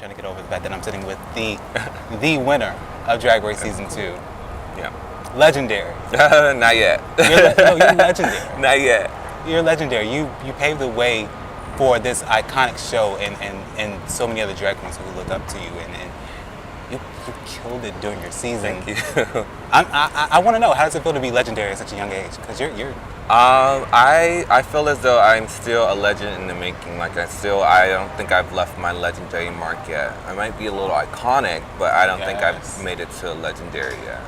trying to get over the fact that I'm sitting with the winner of Drag Race Season 2. Yeah. Legendary. Not yet. You're legendary. Not yet. You're legendary. You paved the way for this iconic show and so many other drag queens who look up to you, and you killed it during your season. Thank you. I want to know, how does it feel to be legendary at such a young age? Because you're I feel as though I'm still a legend in the making. Like I don't think I've left my legendary mark yet. I might be a little iconic, but I don't think I've made it to legendary yet.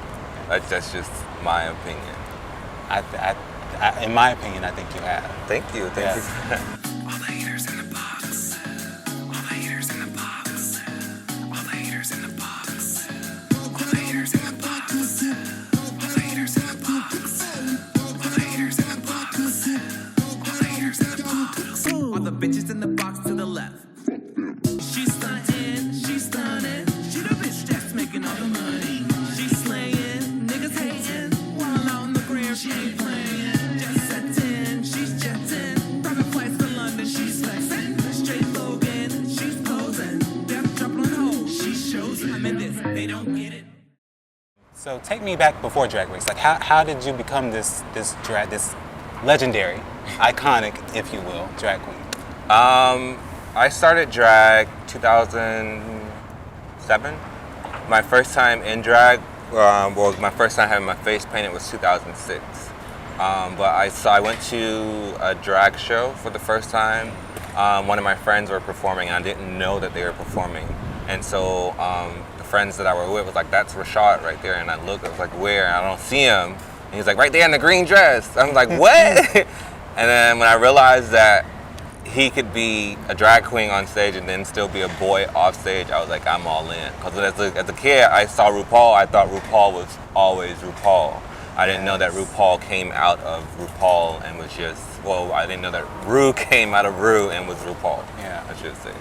That's just my opinion. In my opinion, I think you have. Thank you. Thank you. All the haters in the box. All the haters in the box. All the haters in the box. All the haters in the box. All the haters in the box. All the haters in the box. All the haters in the box. All the bitches in the box to the left. She's stunting, she's stunning. She the bitch that's making all the money. She's slaying, niggas hating. While out in the gram, she ain't playing. Just setting, she's jetting. Private flights to London, she's flexing. Straight Logan, she's posing. Death dropping on hold, she shows it. I'm in this, they don't get it. So take me back before Drag Race. Like, how did you become this legendary, iconic, if you will, drag queen? I started drag 2007. My first time in drag, my first time having my face painted was 2006. But I went to a drag show for the first time. One of my friends were performing, and I didn't know that they were performing. And so the friends that I were with was like, "That's Rashad right there." And I looked, I was like, "Where?" And I don't see him. And he's like, "Right there in the green dress." I'm like, "What?" And then when I realized that he could be a drag queen on stage and then still be a boy off stage, I was like, I'm all in. Because as a kid, I saw RuPaul, I thought RuPaul was always RuPaul. I didn't know that RuPaul came out of RuPaul and was just, well, I didn't know that Ru came out of Ru and was RuPaul, I should say.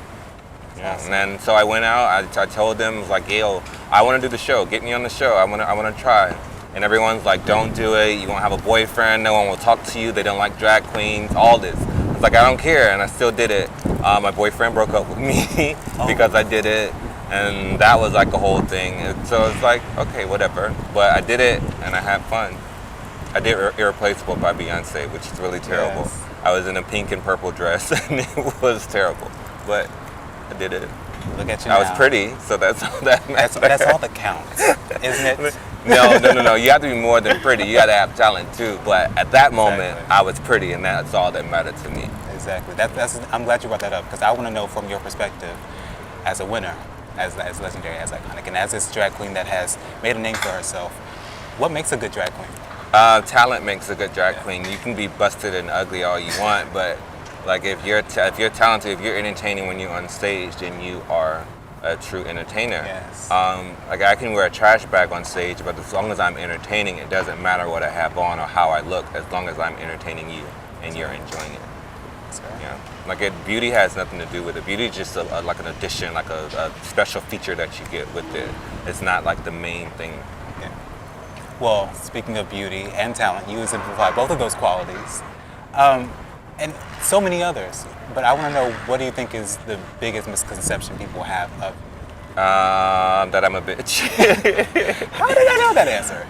Yeah. Awesome. And then so I went out, I told them, I was like, yo, I want to do the show, get me on the show, I want to try. And everyone's like, don't do it, you won't have a boyfriend, no one will talk to you, they don't like drag queens, all this. It's like, I don't care, and I still did it. My boyfriend broke up with me because I did it, and that was like a whole thing. And so it's like, okay, whatever. But I did it, and I had fun. I did Irreplaceable by Beyonce, which is really terrible. Yes. I was in a pink and purple dress, and it was terrible. But I did it. Look at you I now. was pretty, so that's all that matters. That's all that counts, isn't it? No. You have to be more than pretty. You got to have talent too. But at that moment, Exactly. I was pretty, and that's all that mattered to me. Exactly. I'm glad you brought that up, because I want to know from your perspective, as a winner, as legendary, as iconic, and as this drag queen that has made a name for herself, what makes a good drag queen? Talent makes a good drag queen. You can be busted and ugly all you want, but like if you're talented, if you're entertaining when you're on stage, then you are a true entertainer. Yes. Like I can wear a trash bag on stage, but as long as I'm entertaining, it doesn't matter what I have on or how I look, as long as I'm entertaining you and you're enjoying it. That's right. Yeah. Like beauty has nothing to do with it. Beauty is just like an addition, like a special feature that you get with it. It's not like the main thing. Yeah. Well, speaking of beauty and talent, you exemplify both of those qualities, and so many others. But I want to know, what do you think is the biggest misconception people have of That I'm a bitch. How did I know that answer?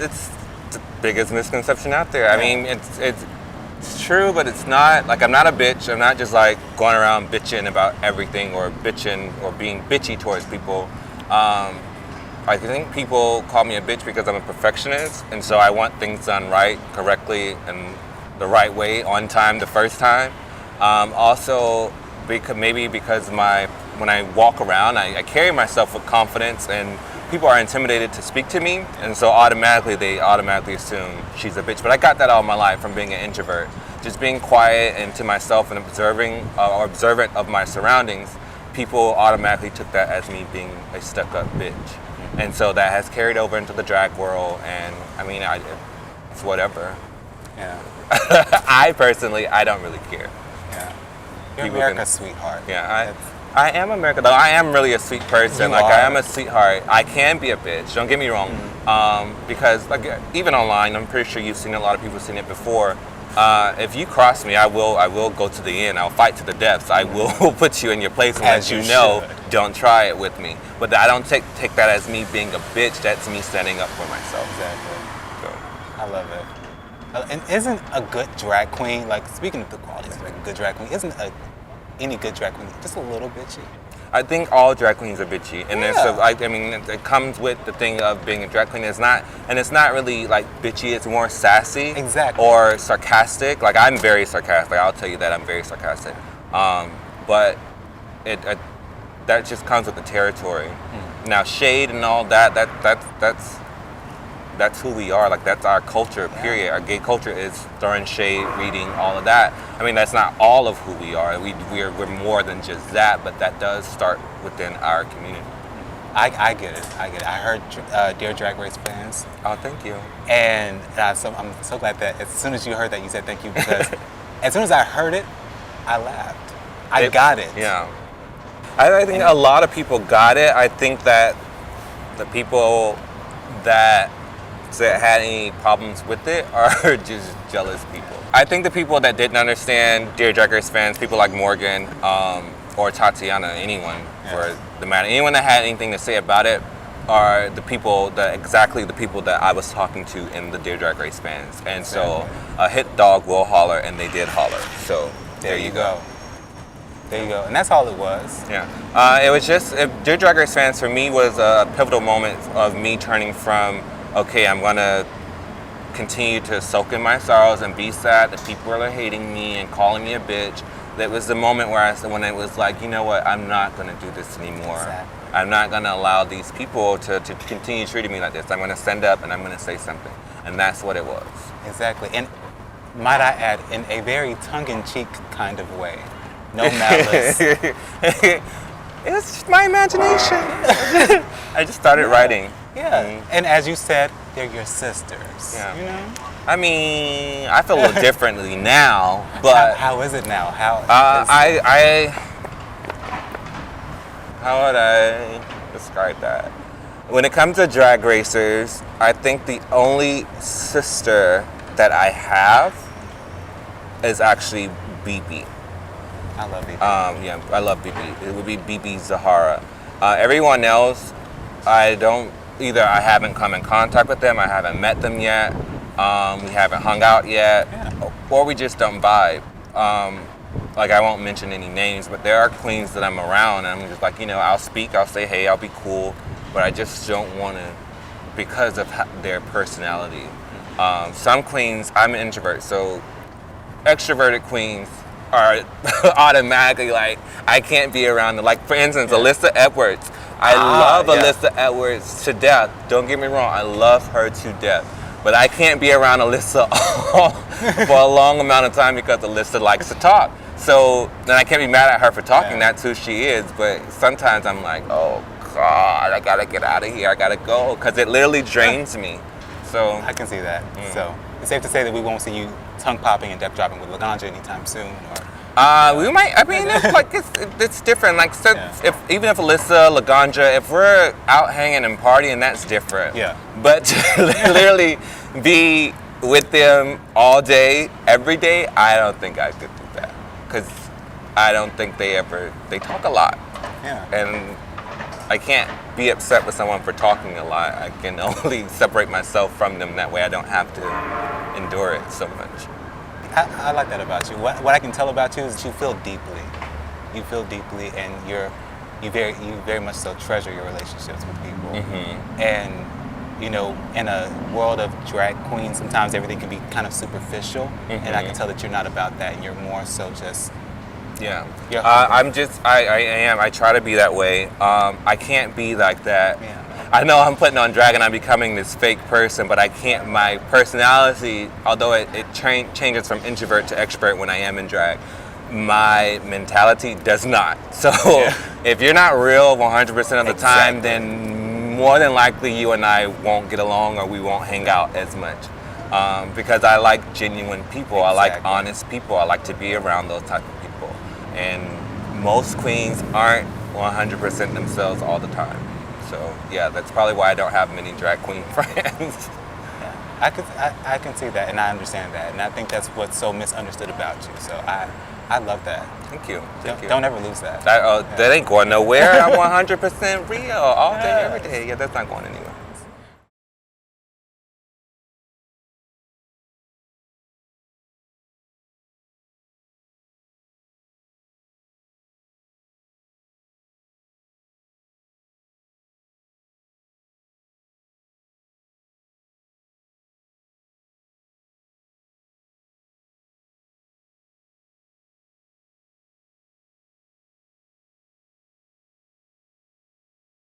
It's the biggest misconception out there. I mean, it's true, but it's not. Like, I'm not a bitch. I'm not just like going around bitching about everything or bitching or being bitchy towards people. I think people call me a bitch because I'm a perfectionist, and so I want things done right, correctly, and the right way, on time, the first time. Also, because when I walk around, I carry myself with confidence, and people are intimidated to speak to me, and so they automatically assume she's a bitch. But I got that all my life from being an introvert. Just being quiet and to myself and observant of my surroundings, people automatically took that as me being a stuck-up bitch. And so that has carried over into the drag world, and I mean, it's whatever. Yeah. I personally, I don't really care. Yeah. You're People America's sweetheart. Yeah, I am America, though. I am really a sweet person. You I are. am a sweetheart. I can be a bitch, don't get me wrong. Because like even online, I'm pretty sure you've seen it, a lot of people have seen it before. If you cross me, I will go to the end. I'll fight to the depths. I will put you in your place and As let you you know, should. don't try it with me. But I don't take that as me being a bitch. That's me standing up for myself. Exactly. So, I love it. And isn't a good drag queen, like speaking of the qualities of like a good drag queen, any good drag queen just a little bitchy? I think all drag queens are bitchy, and Yeah. I mean, it comes with the thing of being a drag queen. It's not really like bitchy. It's more sassy, Exactly. or sarcastic. Like I'm very sarcastic. I'll tell you that I'm very sarcastic. But that just comes with the territory. Now shade and all that. That's who we are. Like that's our culture. Period. Our gay culture is throwing shade, reading, all of that. I mean, that's not all of who we are. We're more than just that. But that does start within our community. I get it. I heard Dear Drag Race fans, Oh, thank you. and I'm so glad that as soon as you heard that, you said thank you, because as soon as I heard it, I laughed. I got it. Yeah. I think a lot of people got it. I think that the people that had any problems with it are just jealous people. I think the people that didn't understand, Dear Drag Race fans, people like Morgan or Tatiana, anyone for the matter, anyone that had anything to say about it, are exactly the people that I was talking to in the Dear Drag Race fans. And so a hit dog will holler, and they did holler. So There you go. There you go. And that's all it was. Yeah. It was just, Dear Drag Race fans for me was a pivotal moment of me turning from, okay, I'm gonna continue to soak in my sorrows and be sad that people are hating me and calling me a bitch. That was the moment when it was like, you know what, I'm not gonna do this anymore. Exactly. I'm not gonna allow these people to continue treating me like this. I'm gonna stand up and I'm gonna say something. And that's what it was. Exactly. And might I add, in a very tongue-in-cheek kind of way. No malice. It's just my imagination. I just started writing. Yeah. And as you said, they're your sisters. Yeah. You know? I mean, I feel a little differently now, but How is it now? How would I describe that? When it comes to drag racers, I think the only sister that I have is actually BB. I love you. Yeah, I love BB. It would be BB Zahara. Everyone else, I haven't come in contact with them, I haven't met them yet, we haven't hung out yet, or we just don't vibe. Like I won't mention any names, but there are queens that I'm around and I'm just like, I'll speak, I'll say hey, I'll be cool, but I just don't want to because of their personality. Some queens, I'm an introvert, so extroverted queens are automatically like, I can't be around them. Like for instance, Alyssa Edwards. I love Alyssa Edwards to death. Don't get me wrong, I love her to death. But I can't be around Alyssa for a long amount of time because Alyssa likes to talk. So then I can't be mad at her for talking. That's who she is. But sometimes I'm like, oh God, I gotta get out of here. I gotta go because it literally drains me. So I can see that. So it's safe to say that we won't see you tongue popping and depth dropping with Laganja anytime soon, or we might. I mean, it's different. Like, so even if Alyssa, Laganja, if we're out hanging and partying, that's different. Yeah. But to literally be with them all day, every day, I don't think I could do that. Because I don't think they talk a lot. Yeah. And I can't be upset with someone for talking a lot. I can only separate myself from them. That way I don't have to endure it so much. I like that about you. What I can tell about you is that you feel deeply. You feel deeply, and you very much so treasure your relationships with people. Mm-hmm. And in a world of drag queens, sometimes everything can be kind of superficial, and I can tell that you're not about that, and you're more so just. Yeah. Yeah. I am. I try to be that way. I can't be like that. Yeah. I know I'm putting on drag and I'm becoming this fake person, but I can't. My personality, although it changes from introvert to extrovert when I am in drag, my mentality does not. So if you're not real 100% of the time, then more than likely you and I won't get along or we won't hang out as much. Because I like genuine people. I like honest people. I like to be around those type of people. And most queens aren't 100% themselves all the time. So yeah, that's probably why I don't have many drag queen friends. I can see that, and I understand that, and I think that's what's so misunderstood about you. So I love that. Thank you. Thank you. Don't ever lose that. That ain't going nowhere. I'm 100% real all day, every day. Yeah, that's not going anywhere.